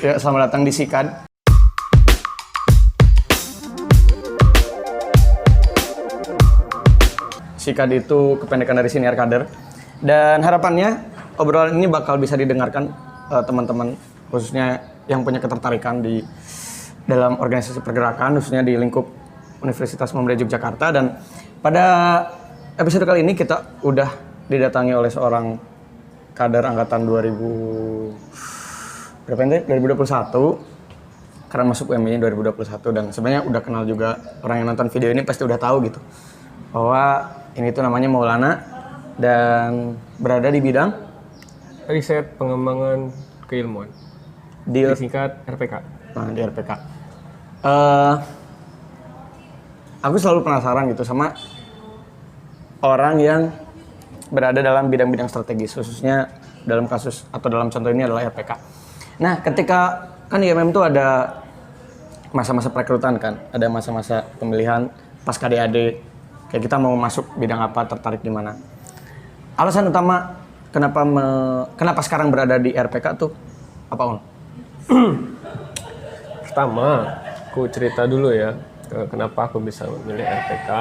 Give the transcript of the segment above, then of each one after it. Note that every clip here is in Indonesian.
Ya, selamat datang di SIKAD. SIKAD itu kependekan dari Senior Kader. Dan harapannya obrolan ini bakal bisa didengarkan teman-teman, khususnya yang punya ketertarikan di dalam organisasi pergerakan, khususnya di lingkup Universitas Muhammadiyah Yogyakarta. Dan pada episode kali ini kita udah didatangi oleh seorang kader angkatan 2021 karena masuk UMY 2021, dan sebenarnya udah kenal juga, orang yang nonton video ini pasti udah tahu gitu bahwa ini tuh namanya Maulana dan berada di bidang riset pengembangan keilmuan, disingkat RPK. Nah, di RPK. Aku selalu penasaran gitu sama orang yang berada dalam bidang-bidang strategis, khususnya dalam kasus atau dalam contoh ini adalah RPK. Nah, ketika kan di IMM tuh ada masa-masa perekrutan kan, ada masa-masa pemilihan pasca DAD, kayak kita mau masuk bidang apa, tertarik di mana. Alasan utama kenapa sekarang berada di RPK tuh apa, On? Pertama, aku cerita dulu ya kenapa aku bisa memilih RPK.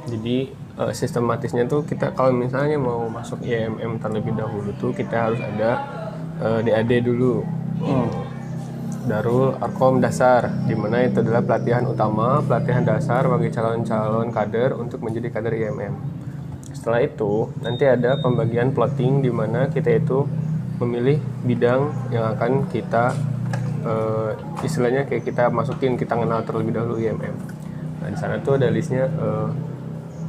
Jadi sistematisnya tuh kita kalau misalnya mau masuk IMM terlebih dahulu tuh kita harus ada DAD dulu. Darul Arkom Dasar, di mana itu adalah pelatihan utama, pelatihan dasar bagi calon-calon kader untuk menjadi kader IMM. Setelah itu, nanti ada pembagian plotting di mana kita itu memilih bidang yang akan kita istilahnya kayak kita masukin, kita kenal terlebih dahulu IMM. Nah, di sana tuh ada listnya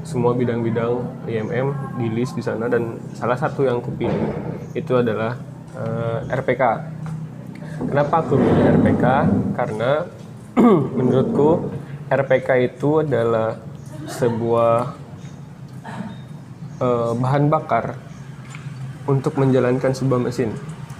semua bidang-bidang IMM di list di sana, dan salah satu yang kupilih itu adalah RPK. Kenapa aku pilih RPK? Karena menurutku RPK itu adalah sebuah bahan bakar untuk menjalankan sebuah mesin.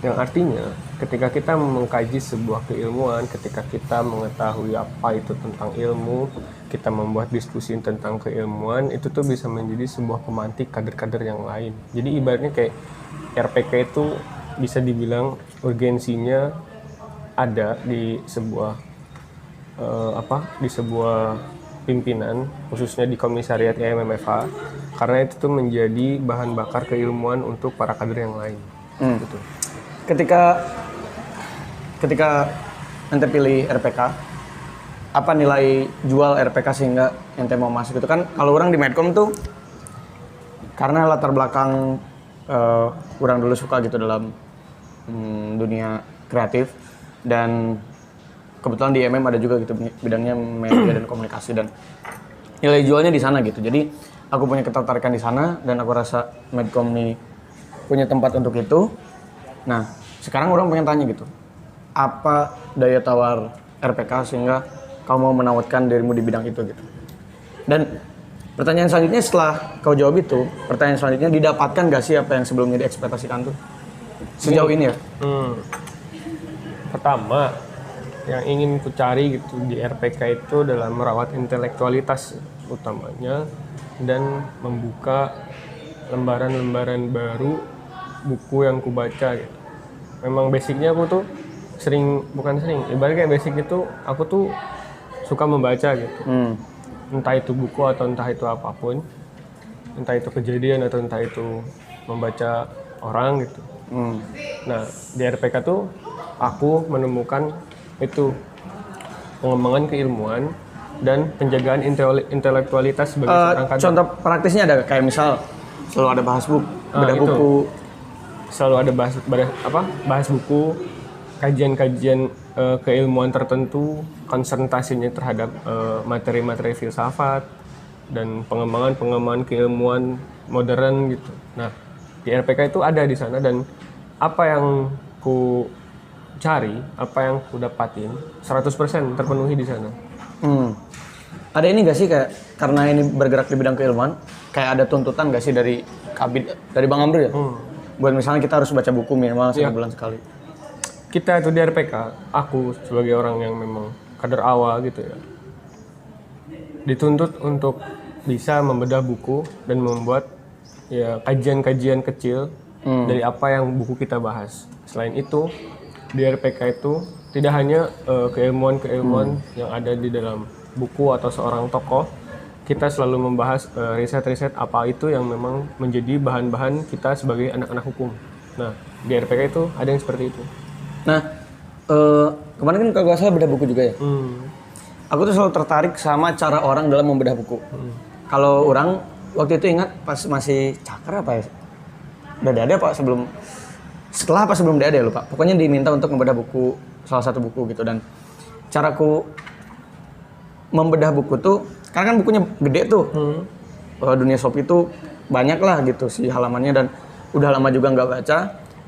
Yang artinya ketika kita mengkaji sebuah keilmuan, ketika kita mengetahui apa itu tentang ilmu, kita membuat diskusi tentang keilmuan, itu tuh bisa menjadi sebuah pemantik kader-kader yang lain. Jadi ibaratnya kayak RPK itu bisa dibilang urgensinya ada di sebuah di sebuah pimpinan, khususnya di komisariat IMMFH, karena itu tuh menjadi bahan bakar keilmuan untuk para kader yang lain. Gitu. Ketika ente pilih RPK, apa nilai jual RPK sehingga ente mau masuk itu? Kan kalau orang di Medcom tuh karena latar belakang orang dulu suka gitu dalam dunia kreatif, dan kebetulan di IMM ada juga gitu bidangnya media dan komunikasi, dan nilai jualnya di sana gitu. Jadi aku punya ketertarikan di sana dan aku rasa Medcom nih punya tempat untuk itu. Nah, sekarang orang pengen tanya gitu, apa daya tawar RPK sehingga kamu mau menawarkan dirimu di bidang itu gitu. Dan pertanyaan selanjutnya setelah kau jawab itu, pertanyaan selanjutnya, didapatkan gak sih apa yang sebelumnya diekspektasikan tuh sejauh ini ya? Pertama, yang ingin ku cari gitu di RPK itu adalah merawat intelektualitas utamanya dan membuka lembaran-lembaran baru buku yang ku baca gitu. Memang basicnya aku tuh ibaratnya kayak basic itu aku tuh suka membaca gitu. Entah itu buku atau entah itu apapun, entah itu kejadian atau entah itu membaca orang gitu. Nah, di RPK tuh aku menemukan itu pengembangan keilmuan dan penjagaan intelektualitas sebagai seorang kader. Contoh praktisnya ada kayak misal selalu ada bahas buku, bedah buku, selalu ada bahas buku, kajian-kajian keilmuan tertentu, konsentrasinya terhadap materi-materi filsafat dan pengembangan keilmuan modern gitu. Nah, di RPK itu ada di sana, dan apa yang ku cari, apa yang ku dapatin 100% terpenuhi di sana. Ada ini gak sih kayak karena ini bergerak di bidang keilmuan, kayak ada tuntutan gak sih dari Kabid, dari Bang Amru ya? Buat misalnya kita harus baca buku minimal sebulan sekali. Kita itu di RPK, aku sebagai orang yang memang kader awal gitu ya, dituntut untuk bisa membedah buku dan membuat ya kajian-kajian kecil dari apa yang buku kita bahas. Selain itu, di RPK itu tidak hanya keilmuan-keilmuan yang ada di dalam buku atau seorang tokoh, kita selalu membahas riset-riset apa itu yang memang menjadi bahan-bahan kita sebagai anak-anak hukum. Nah, di RPK itu ada yang seperti itu. Nah, kemarin kan kalau nggak salah bedah buku juga ya. Aku tuh selalu tertarik sama cara orang dalam membedah buku. Kalau orang waktu itu ingat pas masih cakar apa ya? Udah ada apa setelah apa sebelum ada lupa. Pokoknya diminta untuk membedah buku, salah satu buku gitu, dan caraku membedah buku tuh karena kan bukunya gede tuh. Dunia Shopee itu banyak lah gitu sih halamannya, dan udah lama juga nggak baca.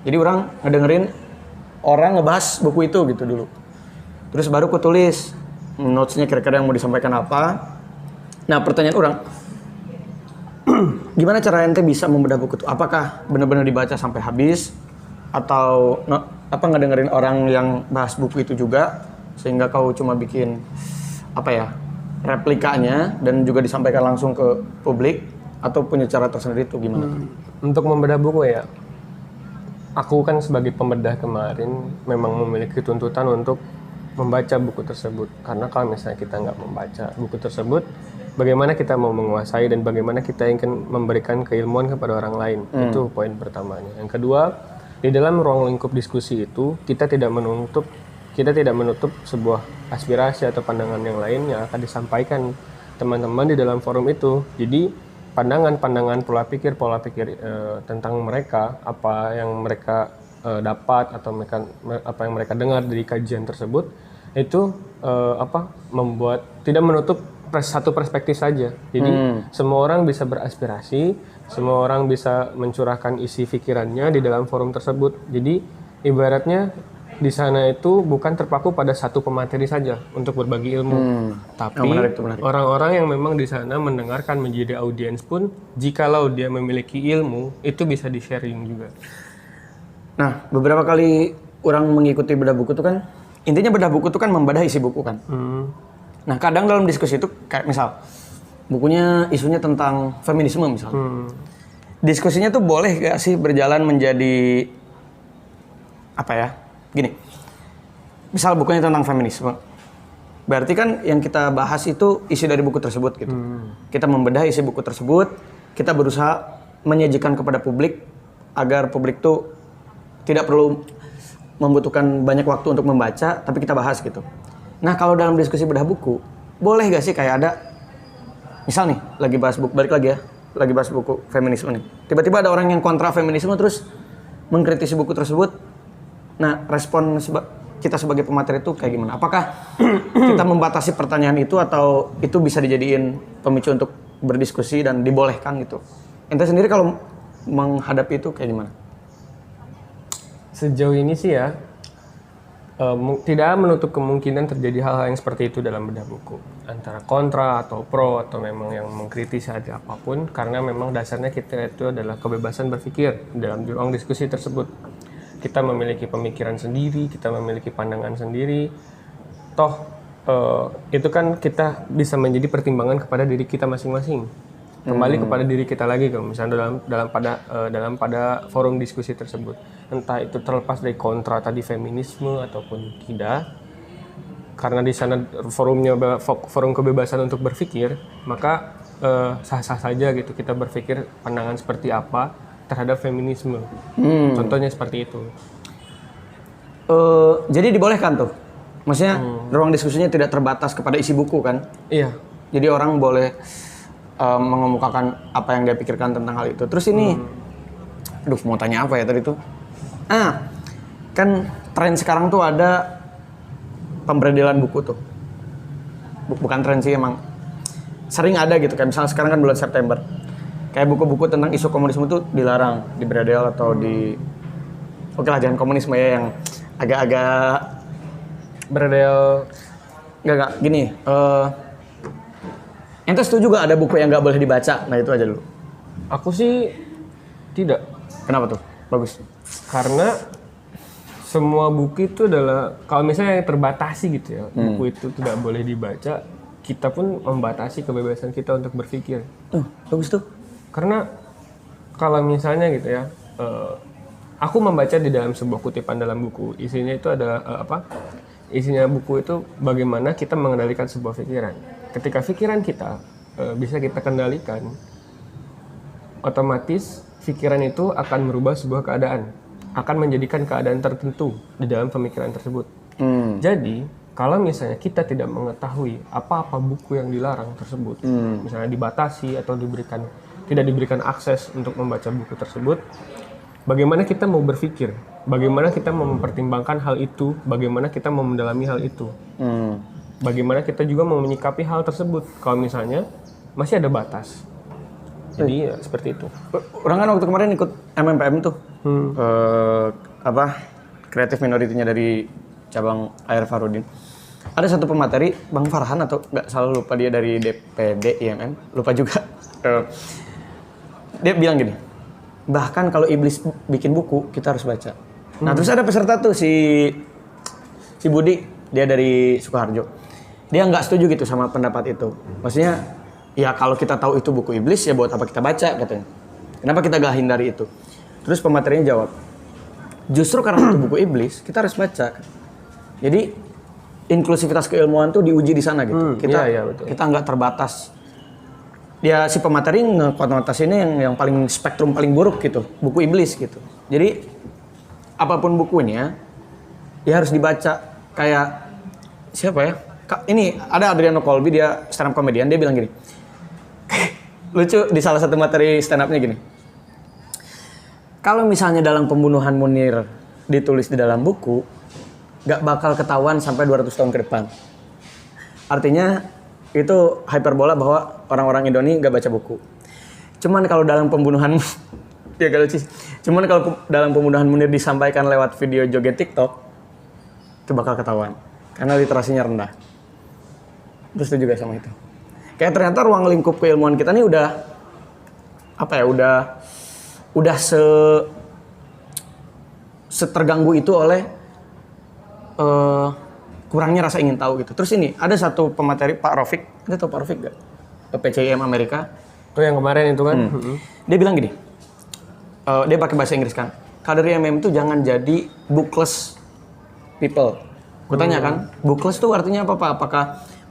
Jadi orang ngedengerin orang ngebahas buku itu gitu dulu. Terus baru ku tulis notes-nya kira-kira yang mau disampaikan apa. Nah, pertanyaan orang, gimana cara ente bisa membedah buku itu? Apakah benar-benar dibaca sampai habis atau ngedengerin orang yang bahas buku itu juga sehingga kau cuma bikin apa ya, replikanya dan juga disampaikan langsung ke publik, atau punya cara tersendiri itu gimana? Untuk membedah buku ya, aku kan sebagai pembedah kemarin memang memiliki tuntutan untuk membaca buku tersebut, karena kalau misalnya kita nggak membaca buku tersebut, bagaimana kita mau menguasai dan bagaimana kita ingin memberikan keilmuan kepada orang lain. Itu poin pertamanya. Yang kedua, di dalam ruang lingkup diskusi itu kita tidak menutup sebuah aspirasi atau pandangan yang lain yang akan disampaikan teman-teman di dalam forum itu. Jadi pandangan-pandangan pola pikir tentang mereka, apa yang mereka dapat atau apa yang mereka dengar dari kajian tersebut itu membuat tidak menutup satu perspektif saja. Jadi semua orang bisa beraspirasi, semua orang bisa mencurahkan isi pikirannya di dalam forum tersebut. Jadi ibaratnya di sana itu bukan terpaku pada satu pemateri saja untuk berbagi ilmu, tapi menarik. orang-orang yang memang di sana mendengarkan menjadi audiens pun, jikalau dia memiliki ilmu, itu bisa di-sharing juga. Nah, beberapa kali orang mengikuti bedah buku itu kan, intinya bedah buku itu kan membedah isi buku kan. Nah, kadang dalam diskusi itu kayak misal bukunya isunya tentang feminisme misalnya. Diskusinya tuh boleh gak sih berjalan menjadi apa ya? Gini. Misal bukunya tentang feminisme. Berarti kan yang kita bahas itu isi dari buku tersebut gitu. Kita membedah isi buku tersebut, kita berusaha menyajikan kepada publik agar publik tuh tidak perlu membutuhkan banyak waktu untuk membaca, tapi kita bahas gitu. Nah, kalau dalam diskusi bedah buku, boleh gak sih kayak ada, misal nih, lagi bahas buku, balik lagi ya, lagi bahas buku feminisme nih. Tiba-tiba ada orang yang kontra feminisme terus mengkritisi buku tersebut. Nah, respon kita sebagai pemateri itu kayak gimana? Apakah kita membatasi pertanyaan itu atau itu bisa dijadiin pemicu untuk berdiskusi dan dibolehkan gitu? Ente sendiri kalau menghadapi itu kayak gimana? Sejauh ini sih ya, tidak menutup kemungkinan terjadi hal-hal yang seperti itu dalam bedah buku. Antara kontra atau pro atau memang yang mengkritisi ada apapun, karena memang dasarnya kita itu adalah kebebasan berpikir dalam ruang diskusi tersebut. Kita memiliki pemikiran sendiri, kita memiliki pandangan sendiri. Toh itu kan kita bisa menjadi pertimbangan kepada diri kita masing-masing. Kembali kepada diri kita lagi, kalau misalnya dalam pada forum diskusi tersebut, entah itu terlepas dari kontra tadi feminisme ataupun tidak, karena di sana forum kebebasan untuk berpikir, maka sah-sah saja gitu kita berpikir pandangan seperti apa terhadap feminisme. Contohnya seperti itu. Jadi dibolehkan tuh, maksudnya ruang diskusinya tidak terbatas kepada isi buku kan? Iya. Jadi orang boleh mengemukakan apa yang dia pikirkan tentang hal itu. Terus ini, aduh mau tanya apa ya tadi tuh? Kan tren sekarang tuh ada pemberedelan buku tuh. Bukan tren sih, emang sering ada gitu. Kayak misalnya sekarang kan bulan September, kayak buku-buku tentang isu komunisme tuh dilarang, diberedel atau oke lah jangan komunisme ya, yang agak-agak Beredel. Enggak gini. Ente setuju gak ada buku yang gak boleh dibaca? Nah itu aja dulu. Aku sih tidak. Kenapa tuh? Bagus. Karena semua buku itu adalah, kalau misalnya terbatasi gitu ya, buku itu tidak boleh dibaca, kita pun membatasi kebebasan kita untuk berpikir. Bagus tuh. Karena kalau misalnya gitu ya, aku membaca di dalam sebuah kutipan dalam buku. Isinya itu ada isinya buku itu bagaimana kita mengendalikan sebuah pikiran. Ketika pikiran kita bisa kita kendalikan, otomatis pikiran itu akan merubah sebuah keadaan, akan menjadikan keadaan tertentu di dalam pemikiran tersebut. Jadi kalau misalnya kita tidak mengetahui apa-apa buku yang dilarang tersebut, misalnya dibatasi atau tidak diberikan akses untuk membaca buku tersebut, bagaimana kita mau berpikir? Bagaimana kita mau mempertimbangkan hal itu? Bagaimana kita mau mendalami hal itu? Bagaimana kita juga mau menyikapi hal tersebut? Kalau misalnya masih ada batas. Jadi ya, seperti itu. Orang kan waktu kemarin ikut MMPM tuh, kreatif minoritinya dari cabang AR Farudin. Ada satu pemateri, Bang Farhan atau nggak salah lupa dia dari DPD IMM, lupa juga. Dia bilang gini, bahkan kalau iblis bikin buku, kita harus baca. Nah terus ada peserta tuh si Budi, dia dari Sukoharjo. Dia nggak setuju gitu sama pendapat itu. Maksudnya, ya kalau kita tahu itu buku iblis, ya buat apa kita baca katanya. Kenapa kita gak hindari itu? Terus pematerinya jawab, justru karena itu buku iblis, kita harus baca. Jadi inklusivitas keilmuan tuh diuji di sana gitu. Kita nggak terbatas. Dia si pemateri ngekonotasinya yang paling spektrum paling buruk gitu, buku iblis gitu. Jadi apapun bukunya, ya harus dibaca. Kayak siapa ya? Ini ada Adriano Colby, dia stand up comedian, dia bilang gini. Lucu di salah satu materi stand up-nya gini. Kalau misalnya dalam pembunuhan Munir ditulis di dalam buku, gak bakal ketahuan sampai 200 tahun ke depan. Artinya itu hyperbola bahwa orang-orang Indonesia gak baca buku. Cuman kalau dalam pembunuhan ya gak lucu. Cuman kalau dalam pembunuhan Munir disampaikan lewat video joget TikTok, itu bakal ketahuan karena literasinya rendah. Terus itu juga sama itu. Kayak ternyata ruang lingkup keilmuan kita nih udah seterganggu itu oleh kurangnya rasa ingin tahu gitu. Terus ini ada satu pemateri Pak Rafiq, Anda tahu Pak Rafiq gak? PCIM Amerika. Itu yang kemarin itu kan. Dia bilang gini, dia pakai bahasa Inggris kan. Kader IMM itu jangan jadi bookless people. Kutanya kan, bookless itu artinya apa Pak? Apakah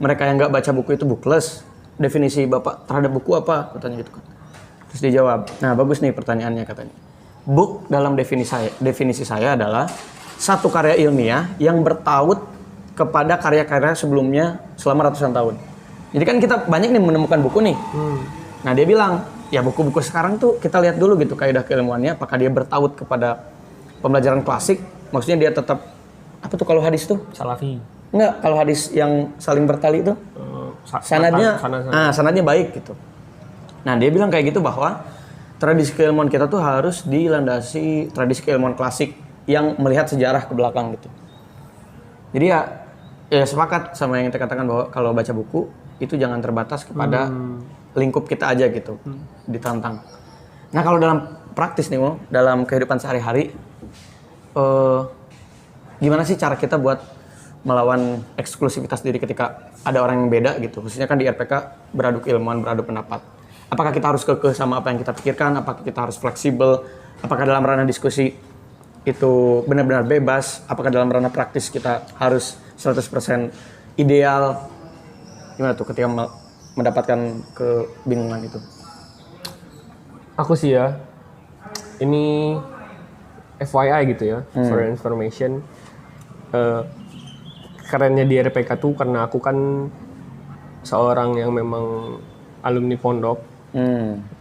mereka yang nggak baca buku itu bookless? Definisi Bapak terhadap buku apa? Kutanya gitu kan. Terus dia jawab, nah bagus nih pertanyaannya katanya. Book dalam definisi saya adalah satu karya ilmiah yang bertaut kepada karya-karya sebelumnya selama ratusan tahun. Jadi kan kita banyak nih menemukan buku nih. Nah dia bilang, ya buku-buku sekarang tuh kita lihat dulu gitu kaidah keilmuannya, apakah dia bertaut kepada pembelajaran klasik, maksudnya dia tetap, apa tuh kalau hadis tuh? Salafi. Enggak, kalau hadis yang saling bertali itu, sanadnya baik gitu. Nah dia bilang kayak gitu bahwa tradisi keilmuan kita tuh harus dilandasi tradisi keilmuan klasik yang melihat sejarah ke belakang gitu. Jadi ya sepakat sama yang kita katakan bahwa kalau baca buku itu jangan terbatas kepada lingkup kita aja gitu, ditantang. Nah kalau dalam praktis nih, dalam kehidupan sehari-hari, gimana sih cara kita buat melawan eksklusivitas diri ketika ada orang yang beda gitu, khususnya kan di RPK beradu keilmuan, beradu pendapat. Apakah kita harus kekeh sama apa yang kita pikirkan? Apakah kita harus fleksibel? Apakah dalam ranah diskusi itu benar-benar bebas? Apakah dalam ranah praktis kita harus 100% ideal? Gimana tuh ketika mendapatkan kebingungan itu? Aku sih ya, ini FYI gitu ya, for information. Kerennya di RPK tuh karena aku kan seorang yang memang alumni pondok.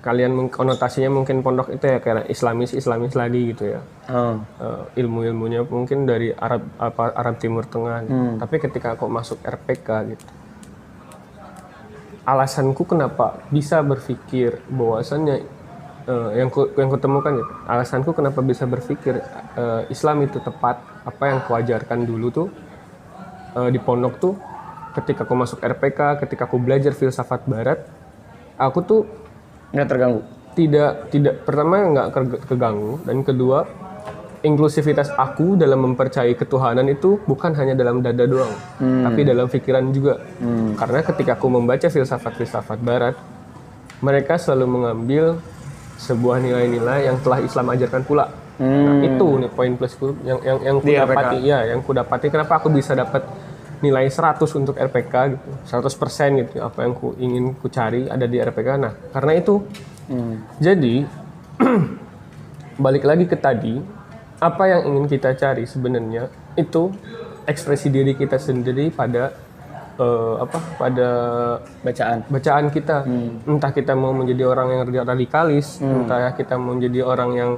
Kalian konotasinya mungkin pondok itu ya kayak Islamis lagi gitu ya. Ilmu-ilmunya mungkin dari Arab Timur Tengah gitu. Tapi ketika aku masuk RPK gitu, alasanku kenapa bisa berpikir bahwasannya yang kutemukan gitu, alasanku kenapa bisa berpikir Islam itu tepat, apa yang kuajarkan dulu tuh di pondok tuh, ketika aku masuk RPK, ketika aku belajar filsafat Barat, aku tuh nggak terganggu. Tidak pertama nggak keganggu, dan kedua inklusivitas aku dalam mempercayai ketuhanan itu bukan hanya dalam dada doang, tapi dalam pikiran juga. Karena ketika aku membaca filsafat Barat, mereka selalu mengambil sebuah nilai-nilai yang telah Islam ajarkan pula. Nah, itu nih poin plusku yang ku Di dapati. Ya, yang ku dapati kenapa aku bisa dapat nilai 100 untuk RPK gitu. 100% gitu. Apa yang ingin ku cari ada di RPK. Nah, karena itu. Jadi balik lagi ke tadi, apa yang ingin kita cari sebenarnya itu ekspresi diri kita sendiri pada pada bacaan kita. Entah kita mau menjadi orang yang radikalis, entah kita mau menjadi orang yang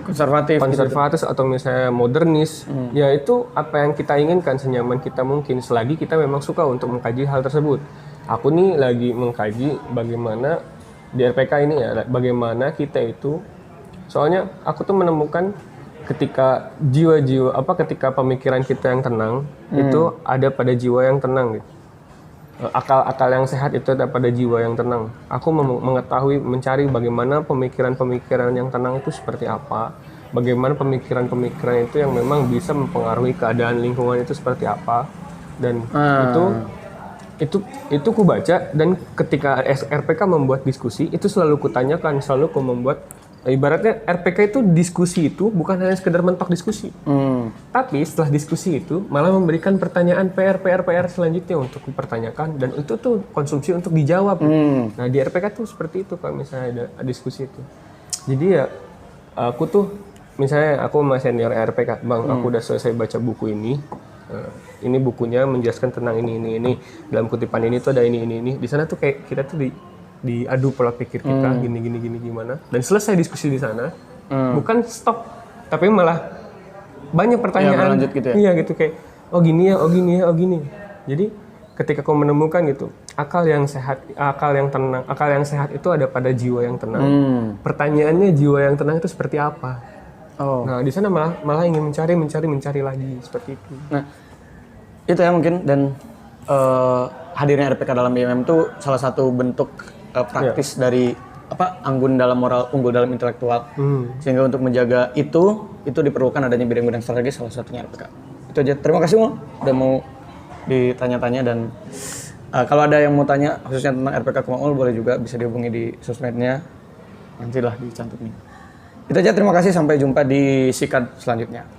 konservatif atau misalnya modernis, ya itu apa yang kita inginkan senyaman kita mungkin selagi kita memang suka untuk mengkaji hal tersebut. Aku nih lagi mengkaji bagaimana di RPK ini ya, bagaimana kita itu, soalnya aku tuh menemukan ketika ketika pemikiran kita yang tenang itu ada pada jiwa yang tenang gitu. Akal yang sehat itu ada pada jiwa yang tenang. Aku mencari bagaimana pemikiran-pemikiran yang tenang itu seperti apa, bagaimana pemikiran-pemikiran itu yang memang bisa mempengaruhi keadaan lingkungan itu seperti apa, dan itu ku baca, dan ketika RPK membuat diskusi itu selalu kutanyakan, selalu ku membuat. Ibaratnya RPK itu diskusi itu bukan hanya sekedar mentok diskusi, tapi setelah diskusi itu malah memberikan pertanyaan PR selanjutnya untuk dipertanyakan, dan itu tuh konsumsi untuk dijawab. Nah di RPK tuh seperti itu kalau misalnya ada diskusi itu. Jadi ya aku tuh misalnya aku sama senior RPK, bang aku udah selesai baca buku ini bukunya menjelaskan tentang ini dalam kutipan ini tuh ada ini. Di sana tuh kayak kita tuh diadu pola pikir kita gini gimana, dan selesai diskusi di sana, bukan stop tapi malah banyak pertanyaan gitu ya? Iya gitu, kayak oh gini ya. Jadi ketika kau menemukan gitu akal yang sehat itu ada pada jiwa yang tenang. Pertanyaannya jiwa yang tenang itu seperti apa? Nah di sana malah ingin mencari lagi seperti itu. Nah itu ya mungkin, dan hadirnya RPK dalam BMM itu salah satu bentuk praktis dari anggun dalam moral, unggul dalam intelektual. Sehingga untuk menjaga itu diperlukan adanya bidang-bidang strategis, salah satunya RPK. Itu aja. Terima kasih Mul udah mau ditanya-tanya, dan kalau ada yang mau tanya khususnya tentang RPK ke Mul boleh juga bisa dihubungi di sosmednya, nantilah dicantum nih. Itu aja, terima kasih, sampai jumpa di Sikat selanjutnya.